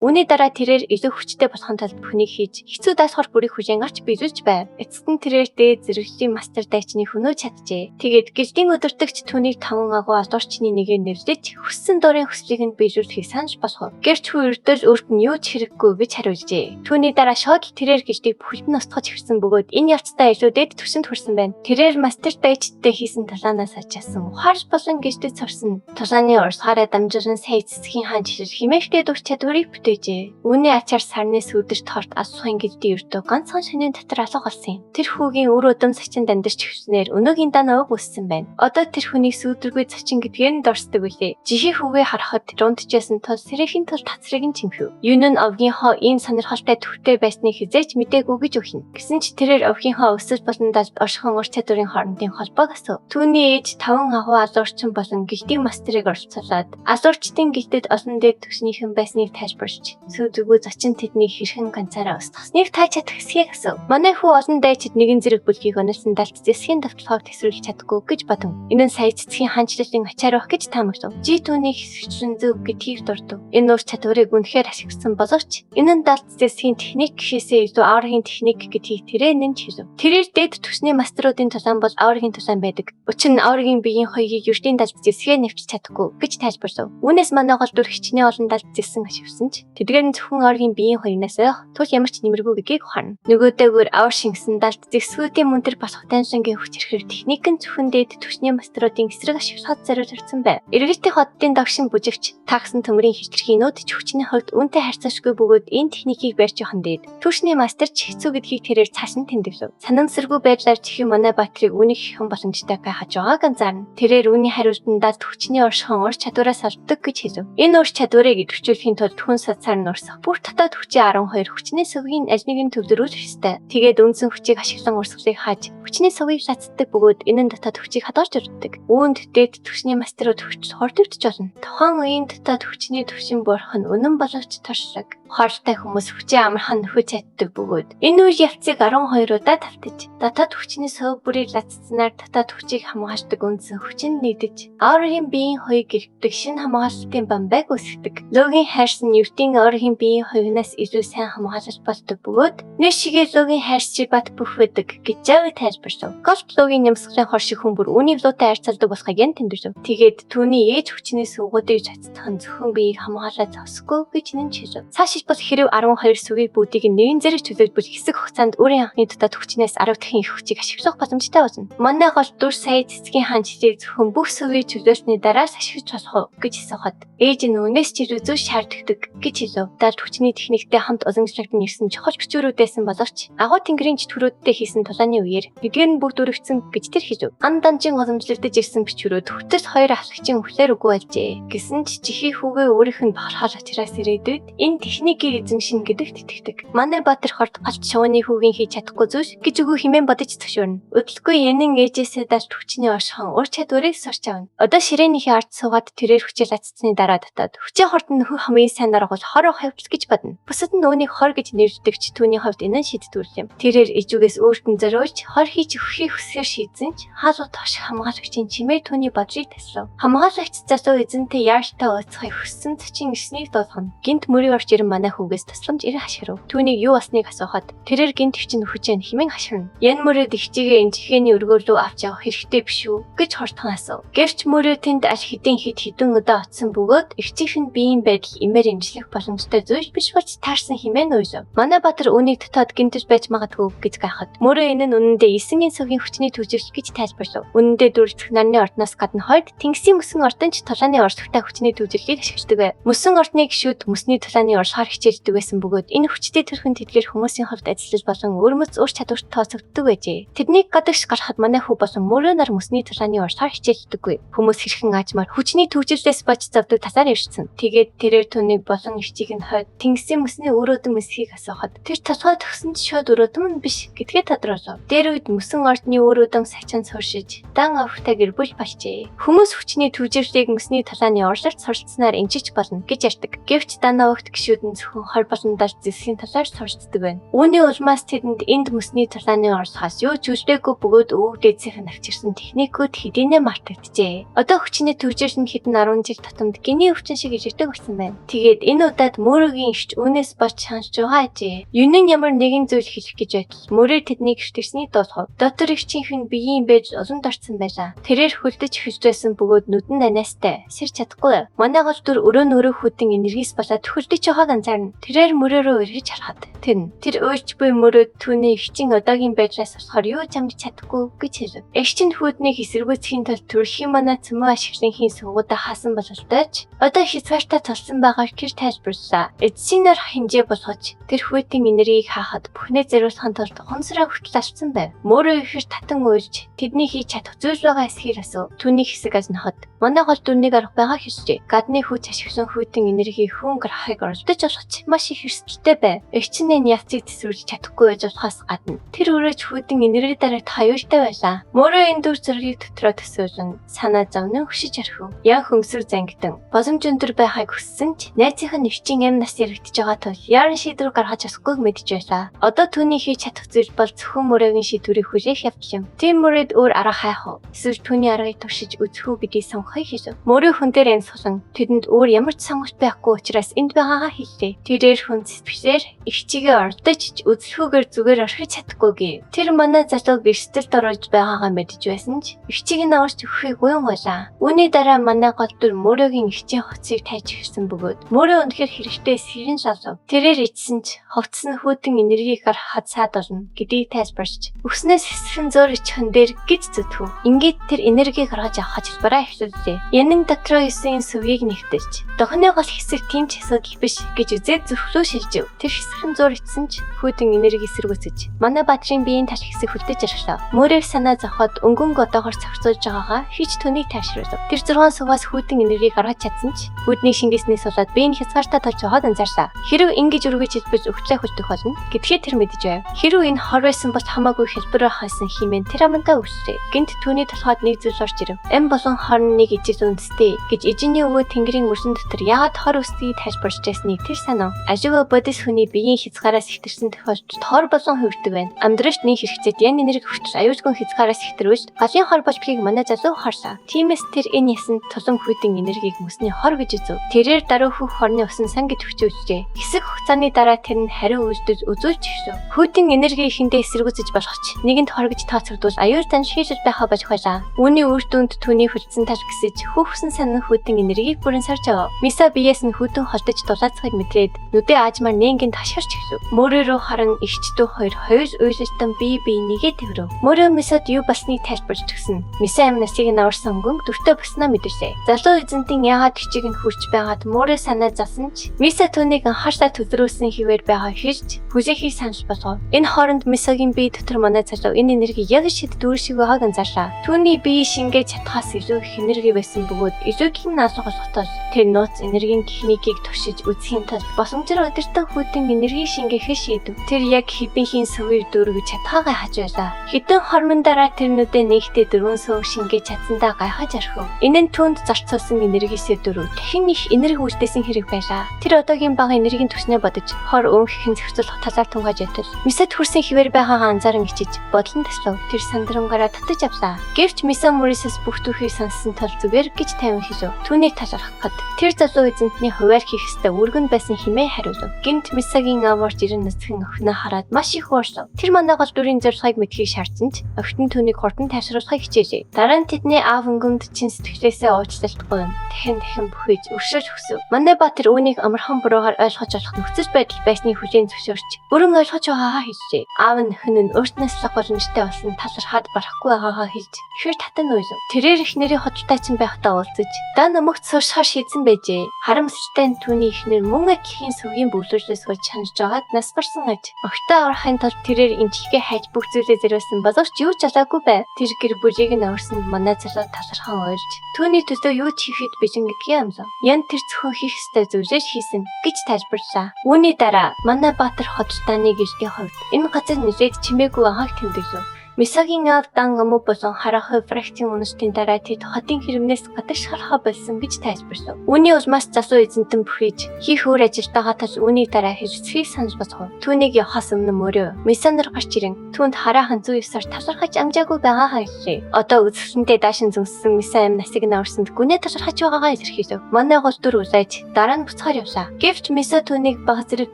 Үүний дараа тэрээр илүү хүчтэй болохын тулд бүхнийг хийж хэцүү даасгал бүрийг хүлээн авч биелүүлж байв. Эцэст нь тэрээр дээд зэрэглэлийн мастер дайчны хөнөө чаджээ. Тэгээд гэлтийн өдөртөгч түүнийг 5 агуу алуурчны нэгээр нэрлэж хүссэн дурын хүслийг нь биелүүлэхийг санаж босгов. Гэрч хүү өрдөл өөрт нь юу ч хэрэггүй гэж хариулжээ. Түүний дараа шууд тэрээр гэлтийг бүхэлд нь устгаж ирсэн бөгөөд энэ явцдаа илүү дээд түвшинд хүрсэн байна. Тэрээр мастер дайчтай хийсэн талаанаас ачаасан ухаарч болон гэлтэд сурсан тулааны урсгаараа дамжуулан сая цэцгийн хаан жишэр химээштэй дур чадварыг бүтээжээ. Үүний ачаар сарны сүүдэрт хорт асуухын гэлтийн өртөө ганцхан шөнийн дотор алга болсон юм. Тэр хүүгийн үр удам сачин дандарч хөвснээр өнөөгийн даа ууг үссэн байна. Одоо тэр хүнийг сүүдэргүй цачин гэдгээр нь дорсдог үлээ. Жихи хүүгээ харахад дундчээсэн тул сэрэхийн тул тацрыг нь чимхв. Юун нь овгийн хоо ийм сонирхолтой төвтэй байсныг хизээч мэдээгүй гэж өгнө. Гэсэн ч тэрээр овгийн хоо өсөж болон далд оршихуун ур чадварын хоорондын холбоог асуув. Түүний ээж 5 агуу алуурчин болон гэлтийн мастерыг оролцуулаад алуурчдын гэлтэд олон дээд түвшнийхэн байсныг тайлбарч сүүдэргүй зочин тэднийг хэрхэн ганцаараа устгасныг тааж чадах хэсгийг асуув. Манай хүү олон дайчид нэгэн зэрэг бүлгийг онолсон далд зэсгийн давталхааг тэсрүүлж чадахгүй гэж бодов. Энэ нь сая цэцгийн хаанчлалын ачаар байх гэж таамаглав. Жи түүнийг хэсэгчлэн зөв гэдгийг дурдав. Энэ ур чадварыг үнэхээр ашигласан боловч энэ нь далд зэсгийн техник гэхээсээ илүү аврагын техник гэдгийг тэрээр нэмж хэлв. Тэрээр дээд түвшний мастеруудын тулаан бол аврагын тулаан байдаг. Учир нь аврагийн биеийн хоёгийг ертийн далд зэсгээ нэвч чадахгүй гэж тайлбарлав. Үүнээс манай гол дүр хичнээн олон далд зэсэн ашигласан ч тэдгээр нь зөвхөн аврагийн биеийн хоёрнаас ойх тул ямар ч нэмэргүй гэдгийг ухаарна. Нөгөөдөөгөр авар шингэсэн далд зэсгүүдийн мөндөр болох тайншингийн хүч хэрхэр техник нь зөвхөн дээд түвшний мастеруудын эсрэг ашиглахад зориулагдсан байв. Эргэлтийн хотын дагшин бүжигч тагсан төмрийн хичрхийнүүд ч хүчний хувьд үүнтэй харьцаашгүй бөгөөд энэ техникийг барьж явах нь дээд түвшний мастер ч хэцүү гэдгийг тэрээр цаасан тэмдэглэв. Санамсаргүй байдлаар чихэн манай Баатрийг үнийг хэхэн боломжтой гайхаж байгааг анзаарна. Тэрээр үүний хариултанд далд хүчний оршихуун ур чадвараас олддог гэж хэлв. Энэ ур чадварыг идэвхжүүлэхийн тулд хүн сацаар нурсах бүр дотоод хүчийн 12 хүчний сувгийн аль нэг нь төвлөрүүлэх ёстой. Тэгээд үндсэн хүчийг ашиглан урсгалыг хааж хүчний сувгийг шатдаг бөгөөд энэ нь дотоод хүчийг хадгалж өрддөг. Үүнд дээд түвшний мастерууд хүч хордогдож болно. Тухайн үеийн дотоод хүчний түвшин буурах нь үнэн боловч туршлаг. Хоолтой хүмүүс хүчээ амархан нөхөж чаддаг бөгөөд энэ үе явцыг 12 удаа давтаж дотоод хүчний сөв бүрийг лацснаар дотоод хүчийг хамгаалдаг үндсэн хүчин нэгдэж аврагийн биеийн хоёрыг гэрвдэг шин хамгаалалтын бамбайг үүсгдэг. Логийн хайрсан ертийн аврагийн биеийн хоёрнаас илүү сайн хамгаалж болдог бөгөөд нэг шигээ логийн хайрч бат бүх байдаг гэж жавыг тайлбарлав. Голд логийн нямсгалын хор шиг хүн бүр үүнийг луутай харьцалдаг болохыг нь тэмдэглэв. Тэгээд түүний ээж хүчний сувгуудыг цацдах нь зөвхөн биеийг хамгаалаад зогсгүй гэж нэмж хэлв. Бол хэрв 12 сүгийг бүгдийг нэгэн зэрэг чөлөөлбөл хэсэг хугацаанд өөрийн анхны дотоод хүчнээс 10 дахин их хүчийг ашиглах боломжтой болно. Манай гол дүр сая цэцгийн хаан жилийг зөвхөн бүх сүгийг чөлөөлсөний дараас ашиглаж болох гэж асуухад ээж нь үнээс ч илүү шаарддаг гэж хэлв. Далд хүчний техниктэй хамт уламжлагдсан ирсэн чухал бичвэрүүдээсэн боловч агуу тэнгэрийн чөтгөрүүдтэй хийсэн тулааны үеэр эдгээр нь бүгд өргөцсөн гэж тэр хэлв. Ан данжин уламжлагдаж ирсэн бичвэрүүд хүртэл хоёр ахлагчийн хүлээр үгүй болжээ. Гэсэн ч чихий хүүгээ өөрийнх нь бахархал учраас ирээдүйд энэ техникийг эзэн шин гэдэгт итгэдэг. Манай Баатар хорт галт шувууны хүүгийн хийж чадахгүй зүйлс гэж үгүй хэмээн бодож зөвшөөрнө. Өдөлгүй янин ээжээсээ далд хүчний оршихуун ур чадварыг сурч авна. Одоо ширээнийхээ ард суугаад тэрээр хүчээр лацсны дараа дотоод хүчээ хорт нь нөхөн хамгийн сайн арга бол хор хавьтал гэж бодно. Бусад нь үүнийг хор гэж нэрлэдэгч түүний хувьд энэ нь шийдтгүүл юм. Тэрээр ижүүгээс өөрт нь зориулж хор хийж өгөхийг хүсгээр шийдсэн ч хаалуу тоош хамгаалагчийн чимээр түүний бодлыг таслав. Хамгаалагч залуу эзэнтэй яаралтай уулзахыг хүссэн цачин эснийг дуулгана. Гинт мөрийг орж ирэн манай хүүгээс тусламж ирэх хашгирав. Түүнийг юу болсныг асуухад тэрээр гинт хүчин хүчээр хэмээн хашгирна. Ян мөрөд ихчигээ эмчхээний өргөөлөө авч явах хэрэгтэй биш үү гэж хортхон асуув. Гэвч мөрөө тэнд аль хэдэн удаа очсон бөгөөд ихчийнх нь биеийн байдал имээр эмчлэх боломжтой зүйл биш болж таарсан хэмээн уйлав. Манай Баатар үүнийг дотоод гинтэж байж магадгүй гэж гайхад мөрөө энэ нь үнэндээ 9-ийн сувгийн хүчний түвжил гэж тайлбарлав. Үнэндээ дүрцэх нарны ордноос гадна хойд тэнгисийн мөсөн ордонч тулааны орсогтой хүчний түвжилгийг ашигладаг байв. Мөсөн ордны гишүүд мөсний тулааны орсохоор хичээлдэг байсан бөгөөд энэ хүчтэй төрхөн тэдгээр хүмүүсийн хувьд ажиллаж болон өрмөц ур чадварт тооцогддог байжээ. Тэднийг гадагш гарахад манай хүү болон мөрөө нар мөсний тулааны орсохоор хичээлдэггүй. Хүмүүс хэрхэн аажмаар хүчний түвжилээс бож завдаг тасаар ирсэн. Тэгээд тэрээр түүнийг болон ихчийг нь хойд тэнгисийн мөсний өрөөдөн мэсхийг асуухад тэр толгой төгсөнд шууд өрөөдөн нь биш гэдгээ тодруулав. Дээр үед мөсөн ордны өрөөдөн сачин суршиж дан авахтай гэр бүл болжээ. Хүмүүс хүчний түвжирлийг мөсний тулааны орсолт суралцсанаар эмчиж болно гэж ярьдаг. Гэвч дан авахт гişүүд нь зөвхөн хор болон далд зэсгийн талаар суралцдаг байна. Үүний улмаас тэдэнд энд мөсний тулааны орсохоос юу ч үлдээгүй бөгөөд өвөг дээдсийн навчирсан техникүүд хэдийнэ мартагджээ. Одоо хүчний түвжирл нь хэдэн 10 жил тутамд гиний өвчин шиг ижигдэг болсон байна. Тэгээд энэ удаад мөрөгийн ишч үнээс бож ханж байгаа ажээ. Юнэн ямар нэгэн зүйл хэлэх гэж байтал мөрөө тэднийг гэртгсний дуусгав. Доктор ихчийнх нь биеийн бэж олонд орсон байлаа. Тэрээр хөлдөж хөждөөсөн бөгөөд нүдэн данаастай. Сэрч чадахгүй. Манай гол дүр өрөө хүйтэн энергис болоод хөлдөж байгааг анзаарна. Тэрээр мөрөөрөө эргэж харахад тэр өөрч буй мөрөө түүний ихчийн одоогийн байдлаас болохоор юу ч амж чадахгүй гэж хэлв. Эгч нь хүүднийг эсэргүүцхийн тулд төрөлхийн манай цөмөө ашигланхийн сувгуудаа хаасан бололтойч одоо хязгаартай толсон байгааг гэр тайлбарлаа. Эцсийнээр хинжээ болгож тэр хүүдийн энергийг хаахад бүхнээ зориулахын тулд хонсроо хүртэл авсан байв. Мөрөө ихэр татан уйлж тэдний хийж чадах зүйл байгаа эсхийг асуу. Түүний хэсэг аз ноход манай гол дүрнийг арга байгаа хэвчээ. Гадны хүч ашиглан хүүдийн энергийг хөнгөр хахыг оролдож олгоч маш их эрсдэлтэй байв. Эгчнээ яцыг төсвөрж чадахгүй байж болохоос гадна тэр өрөөж хүүдийн энерги дараагт хаюултай байлаа. Мөрөө энэ дүр зэргийг дотроо төсөөлөн санаа зовнон хөшиж архив. Ян хөнгөсөр зангидан боломж өндөр байхыг хүссэн ч найзынх нь нэвчийн амь нас яригдж байгаа тул яаран шийдвэр гаргаж чадахгүйг мэдж байлаа. Одоо түүний хийж чадах зүйл бол зөвхөн мөрөөгийн шийдвэрийг хүлээх явдал юм. Тийм мөрөд өөр арга хайх уу? Эсвэл түүний аргыг туршиж үзэх үү гэдгийг сонгохыг хэлв. Мөрөө хүн дээр энэ сулан тэдэнд өөр ямар ч сонголт байхгүй учраас энд байгаагаа хэллээ. Тэрээр хүн сэтгэлээр их чигээ ордож үзлэхүүгээр зүгээр орхиж чадахгүй гэв. Тэр манай залууг эрсдэлд оруулж байгаагаа мэдж байсан ч их чиг нь аварч өгөхийг уян байлаа. Үүний дараа манай гол дүр мөрөөгийн ихчийн хоцыг тайж ирсэн бөгөөд мөрөө өнөхөр хэрэгтэй сэрэн шалав. Тэрээр ичсэн ч хувцс нь хүүдэн энергийг гаргахад саад болно гэдгийг тайлбарч өснөөс хэсхэн зөөр ичихэн дээр гид зүтгв. Ингээд тэр энергийг гаргаж авах хэлбэраа эхлүүлжээ. Янин дотроо юусын сүвийг нэгтэлж дохны гол хэсэг тийм ч асуудал биш гэж үзээд зөвхлөө шилжив. Тэр хэсхэн зөөр ичсэн ч хүүдэн энерги эсэргүүцэж манай баатрын биеийн тал хэсэг хөлдөж ирлээ. Мөрөөр санаа зовход өнгөн одоогоор цогцолж байгаагаа хийж түүнийг тайшруулв. Тэр 6 суваас хүүдэн энергийг гаргаж чадсан ч хүүдний шингээснээс болоод биеийн хязгаартай толж байгааг анзаарлаа. Хэрв ингэж өргөж хэлбэж өгтлээ хүлдэх болно гэдгээ тэр мэдэж байв. Хэрв энэ хор байсан бол хамаагүй хэлбэрээр хасан хэмээн тэр амандаа үсрээ. Гэнт түүний толгойд нэг зүйл орж ирэв. Ам болон хорн нэг ижил үндэстэй гэж эжиний өвөө тэнгэрийн мөрсөн дотор яагаад хор үсгийг тайлбарч байсныг тэр санав. Ажиг бодис хүний биеийн хязгаараас ихтэрсэн тохиолдолд хор болон хөвдөг байна. Амьдралд нэг хэрэгцээд ян энерги хүртэл аюулгүй хязгаараас ихтэрвэж галын хор болчихыг манай залуу харсаа. Тиймээс тэр энэ ясанд тулам хүйдэн энергийг мөсний хор гэж үзв. Тэрээр даруй хөх хорны усан сан гэж хүчөөжээ. Хэсэг хугацааны дараа тэр нь хариу үйлдэл үзүүлж ирсэн. Хүйдэн энерги ихэндээ эсэргүүцэж болох ч нэгэнд хор гэж тооцогдвол аюул тань шийдэл байхаа болж байлаа. Үүний үр дүнд түүний хүлцэн тал гисэж хүүхсэн санан хүйдэн энергийг бүрэн сарж авав. Миса биеэс нь хүйдэн холдож дулаацахыг мэдрээд нүдээ аажмаар нэнгэнд хашгирч эхлэв. Мөрөө рүү харан эгчдүү хоёр уйлалтан бие биенийгээ тэрв. Мөрөө мисад юу болсныг тайлбарч өгсөн. Миса амь насыг нь аварсан өнгө дүртэ босноо мэдэрсэ. Залуу эзэнтийн яагаад хичиг нь хурж байгаад мөрөө санаа зовсон ч Миса түүнийг анхаарсаа төлрүүлсэн хിവэр байгаа хэлж хүлээхийг санал болгов. Энэ хооронд Мисагийн бие дотор манай залуу энэ энерги яг шид дүүр шиг байгааг анзаарлаа. Түүний бие шингээж чадхаас илүү их энерги байсан бөгөөд илүүгийн наалга болгоход тэр нууц энергийн техникийг туршиж үзхийн тулд боломжоор удирдах хүйдэн энерги шингээхээ шийдэв. Тэр яг хэдэнхийн сүвээр дүүргэж чадхаагаа хаж байлаа. Хэдэн хормон дараа тэрнүүдээ нэгтээ 4 сүв шингээж чадсандаа гайхаж орхив. Энэ нь түүнд зарцуулсан энергисээ дөрөв дахин их энерги үлдээсэн хэрэг байлаа. Тэр одоогийн бага энергийн төснөө бодож хор өөнхөн зохицуулах талаар тунгааж байтал Мисад хүрсэн хിവэр байгаагаа анзааран ичиж бодлон таслав. Тэр сандрангаараа татаж авлаа. Гэвч Миса Морисээс бүх түүхийг сонссон тул зүгээр гэж тайван хэлв. Түүнийг талархахад тэр залуу эзэнтний хуваар хийх ёстой үргэн байсан хэмээн хариулв. Гэнт Мисагийн амарч ирэн нисхэн охиноо хараад маш их уурсав. Тэр манай гол дүрийн зорилгыг мэдхийг шаардсан ч охин нь түүнийг хурдан тайвшруулахыг хичээжээ. Дараа нь тэдний аав өнгөмд чин сэтгэлээсээ уучлалтгүй дахин бүхийж өршөөж өгсөв. Манай Баатар үүнийг амархан буруугаар ойлгож болох нөхцөл байдал байсныг хүлээн зөвшөөрч бүрэн ойлгож байгаагаа хэлжээ. Аав нь охин нь өөртнөөс лах боломжтой болсон талархаад барахгүй байгаагаа хэлж ихэр татан уйлв. Тэрээр эхнэрийн хотолтойчин байхдаа уулзаж даа намагт суушхаар шийдсэн байжээ. Харамсалтай нь түүний эхнэр мөн гэхийн сүгийн бүлэглээс болж чанаж байгаад нас барсан аж. Огтоо аврахын тулд тэрээр эмчилгээ хайж бүх зүйлээ зориулсан боловч юу ч алаагүй байв. Тэр гэр бүлийг нь аварсан манай залуу талархан уйлж түүний төлөө юу ч хийхэд бижин гэдгийг амлав. Ян тэр зөвхөн хийх ёстой зүйлээ хийсэн гэж тайлбарлаа. Үүний дараа манай Баатар хотолтооны гэртийн хувьд энэ газар нэлээд чимээгүй анхааг тэмдэглэв. Мисагийн дан ому болон харахой фрактийн үнэстийн дараа тэд хотын хэрэмнээс гадагш харахаа болсон гэж тайлбарлав. Үүний улмаас залуу эзэнтэн бүхийж хийх өөр ажилтайгаа тас үүний дараа хэрэгцэхийг санал болгов. Түүнийг явахаас өмнө мөрөө Мисанар гарч ирэн түүнд хараахан зүй ёсоор тасархаж амжаагүй байгаагаа хэллээ. Одоо үзэсгэлэнтэй даашин зүнссэн Мисан амь насыг наварсанд гүнээ тасархаж байгаагаа илэрхийлв. Манай гол дүр усаж дараа нь буцахаар явлаа. Гэвч Миса түүнийг баг зэрэг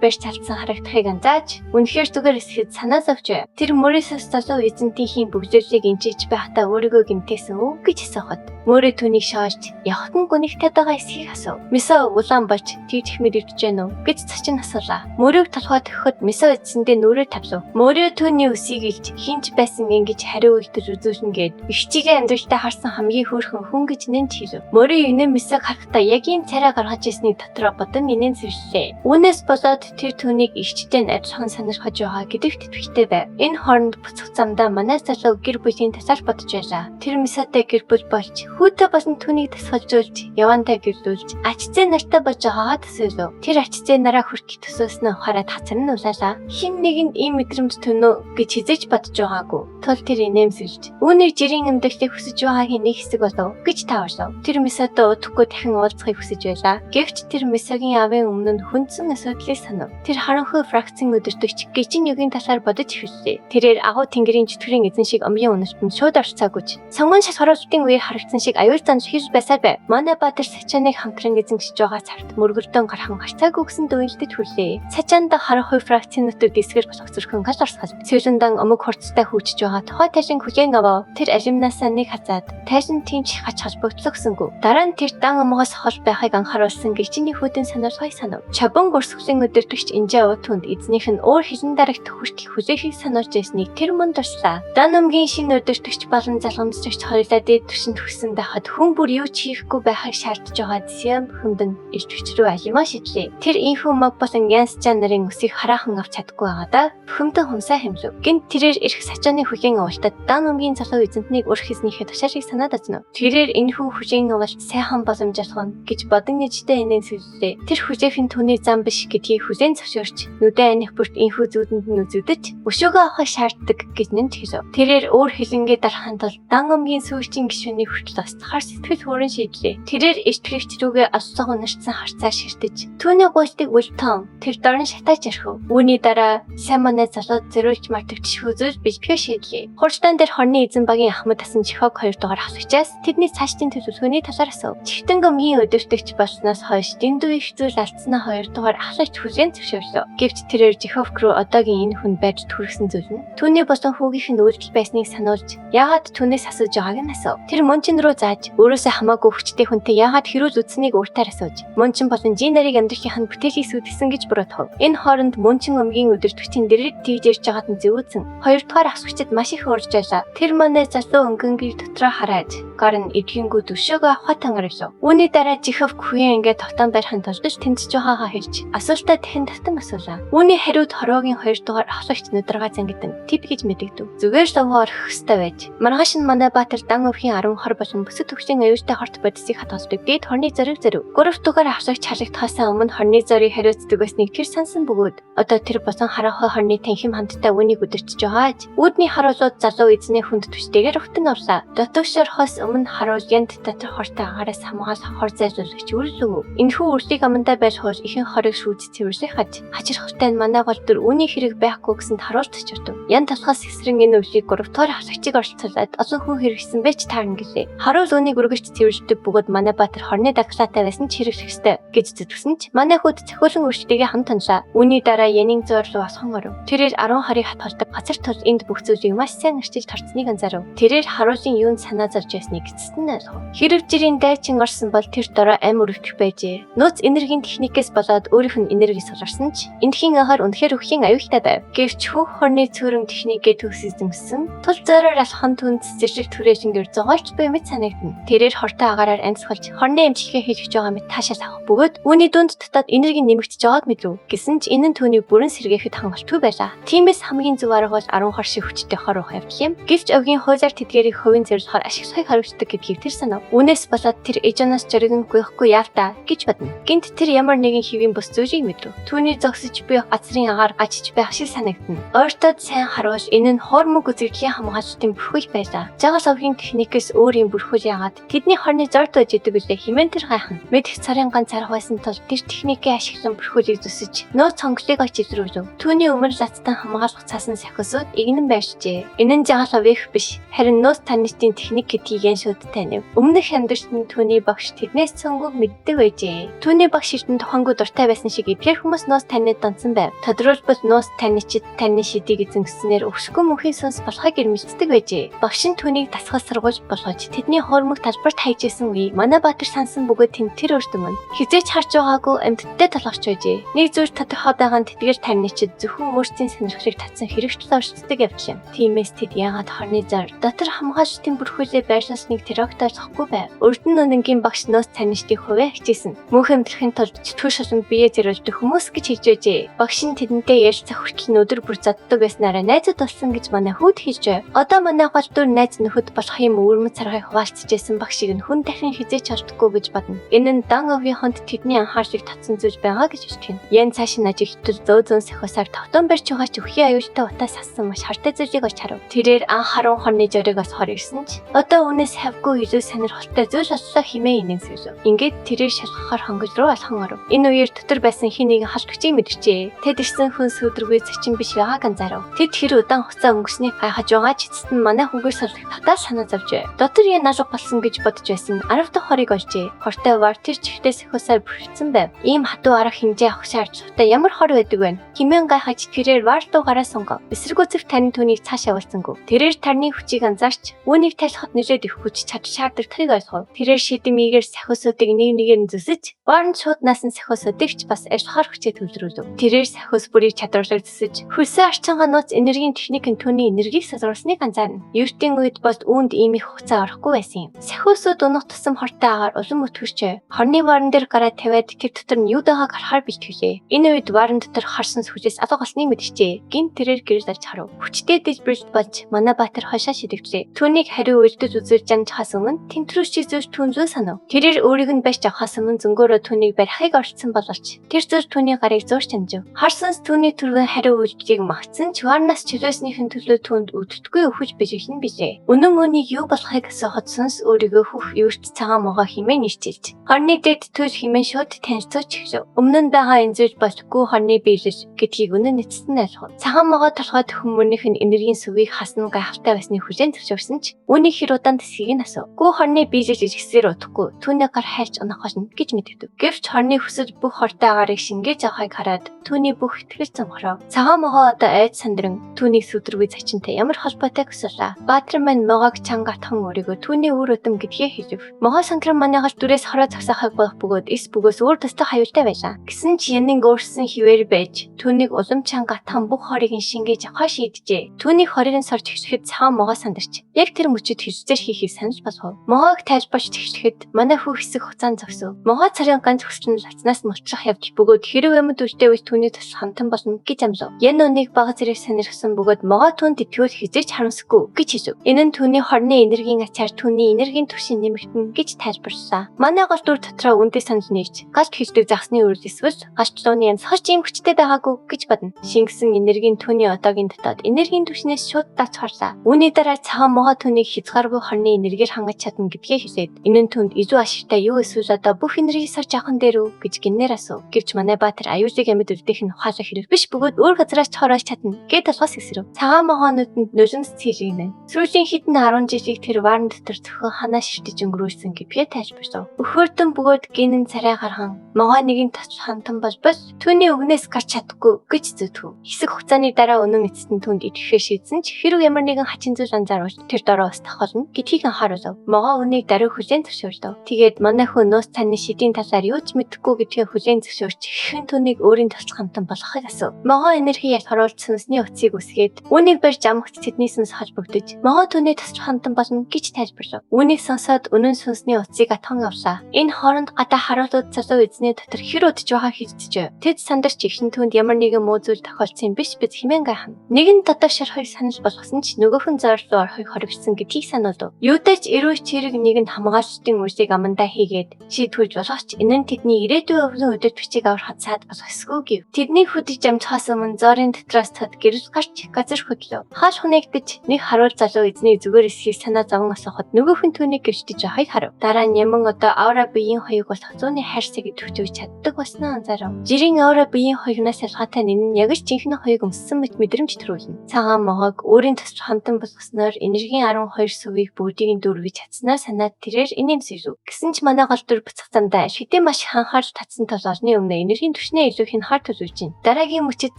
барьж талцсан харагдахыг анзааж үнэхээр зүгээр эсэхэд санаа зовж тэр Мөрөөсөөс залуу эзэнтийн бүглэлийг инжиж байхдаа өөрийгөө гэмтээсэн үг гэж асуухад Мөрөө түүнийг шааж явахтан гүнигтэй байгаа эсхийг асуув. Миса улаан болж тийдэх мэдэгдэж гэнэ үү гэж цачин асуулаа. Мөрөөг толгой төгөхөд Миса эзэндээ нүрээ тавлав. Мөрөө түүний үсийг илж хинч байсан ингэж хариу өгдөж үзүүлнэ гэд ихчигээ амьдралдаа харсан хамгийн хөөрхөн хүн гэж нэмж хэлв. Мөрөө инээ Мисаг харахтаа яг энэ царай гаргаж ирснийг дотроо бодон инээ зэрлээ. Үүнээс болоод тэр түүнийг ихчтэй найзхан санархаж байгаа гэдэгт итгэвчтэй байв. Энэ хооронд буцах замдаа манай залуу гэр бүлийн тасалж бодож байлаа. Тэр Мисатай гэр бүл болж хүүтэй болон түүнийг тасгалжуулж явандаа гэрлүүлж ачцээ нартай болж байгаагаа төсөөлөв. Тэр ачцээ нараа хүртэх төсөөснөө хараад хацар нь улаалаа. Хин нэг нь ийм мэдрэмж төнөө гэж хизэж бодож байгаагүй. Тул тэр инээмсэлж үүнийг жирийн амьдралыг хүсэж байгаагийн нэг хэсэг болов гэж тааварлав. Тэр Мисатай удахгүй дахин уулзахыг хүсэж байлаа. Гэвч тэр Мисагийн авийн өмнө нь хүндсэн асуудлыг санав. Тэр харанхуй фракцийн өдөртөгч гижин югийн талаар бодож эхэллээ. Тэрээр агуу тэнгэрийн чөтгөрийн эзэн шиг омгийн үнэртэн шууд орцаагүйч. Сонгон шалгаруулалтын үеийг харагдсан шиг аюул занж хийж байсаар байв. Манай баатар Сачааныг хамтран эзэмшиж байгаа цагт мөргөрдөн гархан гарцаагүй гэсэн дүгнэлтэд хүрлээ. Сачаанд харанхуй фракцийн нөтөд дисгэр болох зүрхэн гал орсгал. Сэлэндан омог хурцтай хүүчж байгаа тухай тайшин хүлээн аваа. Тэр алимнаасаа нэг хазаад тайшин тимч хач холбогдлоо гэсэнгүү. Дараа нь тэр дан омгоос хол байхыг анхааруулсан гэгчний хүүдэн сануулгыг санав. Чабан гөрсгөлийн өдөртөгч инжээ утунд эзнийх нь өөр хилэн дарагт хүртэл хүлээхийг сануулж байсныг тэр мөн туршлаа. Дан омгийн шинэ өдөртөгч болон залгамжлагч хоёулаа дээд түвшинд хүрсэн байхад хүн бүр юу ч хийхгүй байхыг шаардж байгаа Зиам хүмдэн иртвч рүү алимаа шидлээ. Тэр инхүү мог болон Янсчан нарын өсийг хараахан авч чадахгүй байгаадаа хүмдэн хумсаа хэмлэв. Гэнт тэрээр ирэх Сачааны хүлийн авалтад дан омгийн залуу эзэнтнийг урах эзнийхээ тушаашийг санаад ознов. Тэрээр энэхүү хүлийн авалт сайхан боломж олгоно гэж бодон ижтэй инээмсэллээ. Тэр хүлээхэн түүний зам биш гэдгийг хүлээн зөвшөөрч нүдэн аних бүрт инхүү зүудэнд нь үзэгдэж өшөөгөө авахыг шаарддаг гэж нэмж хэлв. Тэрээр өөр хилэнгээ дарахын тулд дан омгийн сүүлчийн гишүүнийг хүртэл устгахаар сэтгэл хөөрөн шийдлээ. Тэрээр эртгэгч рүүгээ осцоо унарчсан харцаа ширтэж түүний гуйлтыг үлтэн тэр дорн шатаач ярхав. Үүний дараа сайн манай залуу зөрүүлж мартагч хөөзөж бэлтгэж шийдлээ. Хурцтан дээр хорны эзэн багийн ахмад тасан чихог 2 дугаар хасагчаас тэдний цаашдын төлөвлөгөөний талаар асуув. Чихтэн омгийн өдөртөгч болсноос хойш дэндүү их зүйл алдснаа 2 дугаар ахлагч хүлээн зөвшөөрлөө. Гэвч тэрээр Жиховк руу одоогийн энэ хүн байж төрсөн зүйл нь түүний босон хүүгийнх нь үйлдэл байсныг сануулж яагаад түүнээс асууж байгааг нь асуув. Тэр Мончин руу зааж өөрөөсөө хамаагүй хүчтэй хүнтэй яагаад хэрүүл үдсэнийг уртаар асууж Мончин болон Жин нарыг амьдралынхаа бүтээлийг сүдэлсэн гэж буруутгав. Энэ хооронд Мончин омгийн өдөртөгчийн дэрэг тэгж ярьж байгаад нь зэвүүцэн 2 дугаар асуугчид маш их уурж байлаа. Тэр манай залуу өнгөнгий дотроо хараад гарын эдгингүү төшөөгөө авахад тангарвлав. Үүний дараа Жиховк хүүн ингээд тогтоон барихын тулд тэнцэж байгаагаа хэлж асуултаа дахин татан асуулаа. Үүний хариуд хороогийн 2 дугаар ахлагч нүдрага зангидан тип гэж мэдэгдэв. Зүгээр лаваа орох хөстэй байж маргааш нь манай баатар дан өвхийн 10 хор болон бүсэд төвчлийн аюултай хорт бодисыг хатгалдаг дээд хорны зориг зэрв. 3 дугаар ахлагч чалагдхаасаа өмнө хорны зориг хариуцдаг байсныг тэр сансан бөгөөд одоо тэр босон харахаа хорны танхим хамттай үнийг өдөртөж байгааж үүдний харуулууд залуу эзний хүнд түштэйгээр ухтан орлаа. Дотогш орохоос өмнө харуул янт дотор хортой агаараас хамгаалах хор зайлуулагч үрлэв. Энэхүү үрлийг амандаа байж хол ихэнх хорыг шүүж цэвэрлэх хачирхалтай нь манай гол төр үний хэрэг байхгүй гэсэнд харуулж тачирдв. Ян талхаас хэсрэн энэ үрлийг 3 дугаар ахлагчийг оролцуулаад олон хүн хэрэгсэн байж таарна гэлээ. Харуул үнийг үргэлж цэвэрлэдэг бөгөөд манай баатар хорны дагшлаатай байсан ч хэрэглэх ёстой гэж зүтгсэн ч манай хүүд цохиулан үрчлэгээ хамт ханлаа. Үүний дараа Янин зөөр рүү асхан оров. Тэрээр 10 хорыг хатгалдаг газар тул энд бүх зүйлийг маш сайн арчилж тарцныг анзаарав. Тэрээр харуулын юунд санаа зорж байсныг эцэст нь ойлгов. Хэрв жирийн дайчин орсон бол тэр дорой ам өрөвдөх байжээ. Нууц энергийн техникээс болоод өөрийнх нь энерги суларсан ч эндхийн анхаар үнэхээр өвхийн аюултай байв. Гэвч хөх хорны цөөрөм техникээ төгс эзэмсэн тул зөөрөөр алхан түнд зэрэг түрээшингэр зогоолч буй мэт санагдана. Тэрээр хортой агаараар амьсгалж хорны эмчилгээ хийлгэж байгаа мэт таашаас авах бөгөөд үүний дүнд дотоод энерги нэмэгдэж байгааг мэдрв. Гэсэн ч энэ нь түүнийг бүрэн сэргээхэд хангалтгүй байлаа. Тиймээс хамгийн зөв арга бол 10 хор шиг хүчтэй хор уух явдал юм. Гэвч өвгийн хуйлаар тэдгэрийг хувийн зорилгоор ашиг сохыг харуулдаг гэдгийг тэр санав. Үүнээс болоод тэр эжонос жиргэн гүйхгүй явтаа гэж бодно. Гэнт тэр ямар нэгэн хэвийн бус зүйлийг мэдрв. Түүний зогсож буй газрын агаар ажиж байх шиг санагдана. Ойртоод сайн харуул энэ нь хор хормог үзэгдлийн хамгаалалтын бүрхүүл байлаа. Жагас овгийн техникээс өөр юм бүрхүүл яагаад тэдний хорны зорд өжидөг үлээ хэмээн тэр гайхан. Мэдх царын ганц цар байсан тул тэр техникийн ашиглан бүрхүүлийг зүсэж нөө цонглыг очиж ирүүлв. Түүний өмнө лацтан хамгаалах цаасан сахисууд игнэн байршжээ. Энэ нь жагас ових биш, харин нөөц танистын техник гэдгийг шууд танив. Өмнөх амьдралд түүний багш тэднээс цөөнгөө мэддэг байжээ. Түүний багш эрдэнэ тухангуу дуртай байсан шиг эдгээр хүмүүс нөөц таниад донсон байв. Тодорхойлбол нөөц таничид таны шидийг эзэмсснээр өсгөө мөнхийн сүнс болохыг ирмэлцдэг байжээ. Багш нь түүнийг дасгал сургуулж болгож тэдний хоормог талбарт хайжсэн үе манай баатар сансан бөгөөд тэнд тэр өртөмөн хизээч харж байгаагүй амьтдтай толгоч байжээ. Нэг зүйл тодорхой байгаа нь тэдгээр таничид зөвхөн өөрсдийн сонирхлыг татсан хэрэгтэл оршдог явдал юм. Тиймээс тэд яагаад хорны зар дотор хамгаалалтын бүрхүүлээ байрлуулсныг тэрогтой зохгүй байв. Өрдөн өнөнгийн багш нөөц таничдыг хувиа хичээсэн. Мөнх амьдрахын тулд чөтгөр шаланд бие зэрүүлдэг хүмүүс гэж хэлж байжээ. Багш нь тэдэнтэй ярилцах хүртэл өдөр бүр заддаг байснараа найзууд болсон гэж манай хүүд хэлж байв. Одоо манай гол дүр найз нөхөд болох юм өвөрмөц царгыг хуваалцчихсэн багшийг нь хүн дахин хизээч олдохгүй гэж бодно. Энэ нь дан овгийн хонд тэдний анхааралыг татсан зүйл байгаа гэж үздэг. Ян цааш нь ажигтд зөөн сахисаар тогтоон барьж байгаа ч өхий аюултай утаас ассан маш хартай зүйлийг олж харав. Тэрээр анх харун хорны жоригоос хор ирсэн ч одоо үнээс хавгүй илүү сонирхолтой зүйл оллоо хэмээн инээнсэв. Ингээд тэрээр шалгахаар хонгож руу алхан оров. Энэ үеэр дотор байсан хин нэгэн халдвчийг мэдэрчээ. Тэд ирсэн хүн сүдргүй зачин биш байгааг анзаарав. Тэд хэр удаан хугацаа өнгөрснийг гайхаж байгаа ч эцэст нь манай хүнгээр сарлах татаа санаа зовж байв. Дотор яа наажиг болсон гэж бодож байсан 10 дахь хорыг олжээ. Хортой вар тэр чихтэй сахисаар бүрхсэн байв. Ийм хатуу арга хэмжээ авах шаардлагатай ямар хор байдаг вэ? Химэн гайхаж тэрээр вар дуу гараа сонгов. Эсэргүүцэх тань түүнийг цааш явуулсангүй. Тэрээр тарны хүчийг анзаарч үүнийг тайлахад нэлээд их хүч шаардлагыг ойлгов. Тэрээр шидэмийгээр сахисуудыг нэг нэгээр нь зүсэж варн шууд наасан сахисуудыг ч бас ашихаар хүчээ төвлөрүүлв. Тэрээр сахис бүрийг чадварлаг зүсэж хөлсөн арчингаа нууц энергийн техник нь түүний энергийг сазруулсныг анзаарна. Ертөнгийн үед бол үүнд ийм их хугацаа орохгүй байсан юм. Сахисууд унах тусам хортой агаар улам өтгөрчээ. Хорны варн дээр гараа тавиад тэр дотор нь юу байгааг харахаар бэлтгэлээ. Энэ үед варн дотор харсан сүлжээс алга болсныг мэдчихжээ. Гин тэрээр гэрэл зарж харав. Хүчтэй дэлбэрэлт болж манай баатар хошоо шидэгдлээ. Түүнийг хариу үйлдэж үзүүлж амжихаас өмнө тэмтрүүс чизөөс түүн зөө санав. Тэрээр өөрийг нь барьж авахаас өмнө зөнгөөрөө түүнийг барихыг оролцсон боловч тэр зөр түүний гарыг зөөрч амжив. Харсанс түүний түргэн хариу үйлдэлийг магтсан ч варнаас чөлөөснийхэн төлөө түүнд өдөртгүй өвхөж бижигхэн билээ. Үнэн үнийг юу болохыг асуухад сүнс өөрийгөө хөх юурт цагаан могоо химээ нэрчилж хорны дэд төж химээ шууд танилцуулж эхлэв. Өмнө нь байгаа энэ зүйл болохгүй хорны биелэл гэдгийг үнэн эцэст нь ойлгов. Цагаан могоо толгойд хүмүүрнийх нь энергийн сүвийг хасна гайхалтай байсны хүлээн зөвшөөрсөн ч үүнийг хэр удаан тэсгийг нь асуув. Гүү хорны биелэл ихсээр утахгүй түүний гар хайлж унах болно гэж мэддэг. Гэвч хорны хүсэл бүх хортой агарыг шингээж авахыг хараад түүний бүх итгэл цонхоров. Цагаан могоо одоо айд сандран түүнийг сүдргүй зачинтай ямар холбоотой гэсэлээ. Баатар маань могоог чанга атхан өөрийгөө түүний үр өдөм гэдгээ хэлв. Могоо санкран манайгаар дүрээс хороо цагсаахыг болох бөгөөд эс бөгөөс өөр төстэй хаюултай байлаа. Гэсэн ч яныг өөрсөн хിവэр байж түүнийг улам чанга атхан бүх хорыг шингээж авах шийджээ. Түүний хорыг сорж эхлэхэд цагаан могоо сандарч яг тэр мөчөд хэрцээр хийхийг санаж болгов. Могоог тайлбарч эхлэхэд манай хүү хэсэг хугацаанд зогсов. Могоо царын ганц хүсчэн лацнаас мултрах явдал бөгөөд хэрэг амьд үлдээ үе түүний тус хамтан болно гэж амлав. Ян үнийг бага зэрэг сонирхсан бөгөөд могоо түүнд итгэвэл хизээч харамсахгүй гэж хэлв. Энэ нь түүний хорны энергийн ачаар түүний энергийн түвшин нэмэгдэнэ гэж тайлбарласан. Манай гол дүр дотроо үндэ санал нэгж галт хийдэг загсны үйл эсвэл галтлууны янзгаж ийм хүчтэй байгаагүй гэж бодно. Шингэсэн энергийн түүний одоогийн дотоод энергийн түвшнээс шууд давч харлаа. Үүний дараа цагаан могоо түүнийг хязгааргүй хорны энергиэр хангаж чадна гэдгээ хэлээд энэ нь түнд илүү ашигтай юу эсвэл одоо бүх энергийг сарж авах дээр үү гэж гинээр асуув. Гэвч манай баатар аюулыг амьд үлдээх нь ухаалаг хэрэг биш бөгөөд өөр газараас ч хороож чадна гэд толгоос эсрэв. Цагаан могоонуудад нулимс цэлгэнэ. Сүүлийн хэдэн 10 жилийг тэр варн дотор зөвхөн ханаа ширтэж өнгөрүүлсэн гэдгээ тайлбарлав. Өхөөртөн бөгөөд гинэн царай гархан могоо нэгэн тач хантан болбол түүний өгнөөс гарч чадахгүй гэж зүтгэв. Хэсэг хугацааны дараа өнөн эцэст нь түнд итгэхээ шийдсэн ч хэрэг ямар нэгэн хачин зүйл анзааруулж тэр дороо устгах болно гэдгийг анхааруулв. Могоо үнийг даруй хүлээн зөвшөөрдөв. Тэгээд манай хүн нөөц таны шидийн талаар юу ч мэдэхгүй гэдгээ хүлээн зөвшөөрч хэн түүнийг өөрийн туслах хамтан болохыг асуув. Могоо энерги ялгаруулж сүнсний утсыг үсгээд үүнийг барьж амгт тэдний сүнс холбогдож могоо түүний туслах хамтан болно гэж тайлбарлав. Үүнийг сонсоод үнэн сүнсний утсыг атхан авлаа. Энэ хооронд гадаа харуулууд залуу эзний дотор хэр удаж байгаа хэлцэж. Тэд сандарч ихэнх түнд ямар нэгэн муу зүйл тохиолдсон биш биз хэмээн гайхна. Нэг нь дотор шарахыг санал болгосон ч нөгөөх нь зорилгоо орохыг хоригдсан гэдгийг сануулв. Юутай ч эрүүч чирэг нэгэнд хамгаалалтын үрсийг амандаа хийгээд шийдвэрж болохч энэ нь тэдний ирээдүйн өвгөн өдөр бичиг аврахад саад болох эсгүй гэв. Тэдний хөдөлж амжихаас өмнө зорын дотроос тод гэрэл гарч газар хөдлөв. хэлв. Хааш хунагдаж нэг харуул залуу эзний зүгээр эсхийг санаа зовон асуухад нөгөө хүн түүнийг гэрчдэж байгааг харав. Дараа нь Яман одоо Аура биеийн хоёуг бол хацууны хайрсаг идэвхжүүлж чаддаг болсноо анзаарав. Жирийн Аура биеийн хоёгнаас ялгаатай нь яг л жинхэнэ хоёуг өмссөн мэт мэдрэмж төрүүлнэ. Цагаан могоог өөрийн тосч хандан болгосноор энергийн 12 сувийг бүгдийг дүүргэж чадсанаар санаад тэрээр инээмсэв. Гэсэн ч манай гол дүр буцах замдаа шидэм маш ханхаарч татсан тул олны өмнө энергийн түвшнээ илүү хинхаар төлөвлөж байна. Дараагийн мөчид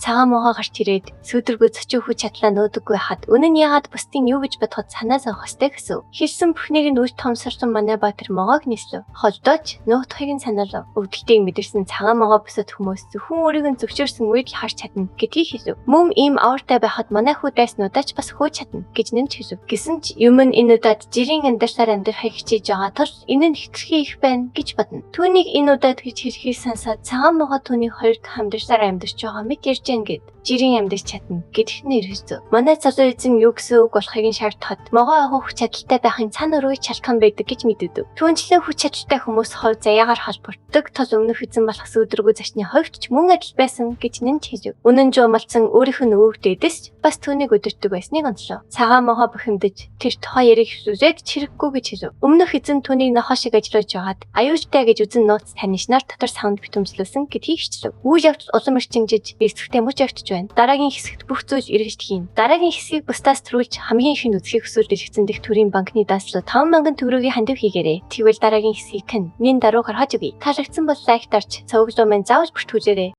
цагаан могоо гарч ирээд сүйдэргүй цочин хүч чадлаа нөөдөггүй хаад үнэн нь яагаад бусдын юу гэж бодоход санаа зовох ёстой гэсв. Хэлсэн бүхнийг нь үж томсорсон манай баатар могоог нийслэв. Холдооч нөхдхийг нь санаалав. Өвдөлтийг мэдэрсэн цагаан могоо бусад хүмүүс зөвхөн өөрийг нь зөвшөөрсөн үед л харж чадна гэдгийг хэлв. Мөн ийм ауртай байхад манай хүү дайснуудаач бас хөөж чадна гэж нэмж хэлв. Гэсэн ч юм нь энэ удаад жирийн амьдарсаар амьдрахыг хичээж байгаа тул энэ нь хэтэрхий их байна гэж бодно. Түүнийг энэ удаад гэж хэлхийг сонсоод цагаан могоо түүний хоёрт амьдарсаар амьдарч байгаа мэт ярьж гэн гэд жирийн амьдарч чадна гэдэгт нэрвэзв. Манай залуу эзэн юу гэсэн үг болохыг нь шаардахад могоо авах чадaltaй байхын цаана өргөж шалтгаан байдаг гэж мэддэг. Түүнчлэн хүч чадалтай хүмүүс хойв заяагаар холбогддог тул өмнөх эзэн болох сүйдрэгүү зочны хойгт ч мөн адил байсан гэж нэмж хэлв. Үнэн жуумалсан өөрийнх нь өвөгдөөдөс ч бас түүнийг өдөртөг байсныг онцлоо. Цагаан могоо бухимдаж тэр тухай яриг хүсээд чирэггүй гэж хэлв. Өмнөх эзэн түүнийг нохоо шиг ажиллаж байгаад аюултай гэж үзэн нууц таньшнаар дотор савнд битэмжлүүлсэн гэдгийг хичлэв. Үйл явц улам эрчимжиж эсрэхтэй мөч явтж байна. Дараагийн хэсэгт бүх зүйл эргэж хийн. Дараагийн хэсгийг бусдаас төрүүлж хамгийн шинэ үзхийг хүсвэл эзэгцэн дэх төрийн банкны дааслуу 5,000 төгрөгийн хандив хийгээрэй. Тэгвэл дараагийн хэсгийг хэн нин даруй гаргаж өгье. Таалагдсан бол лайк дарж цогцлоо маань заавал бүртгүүлээрэй.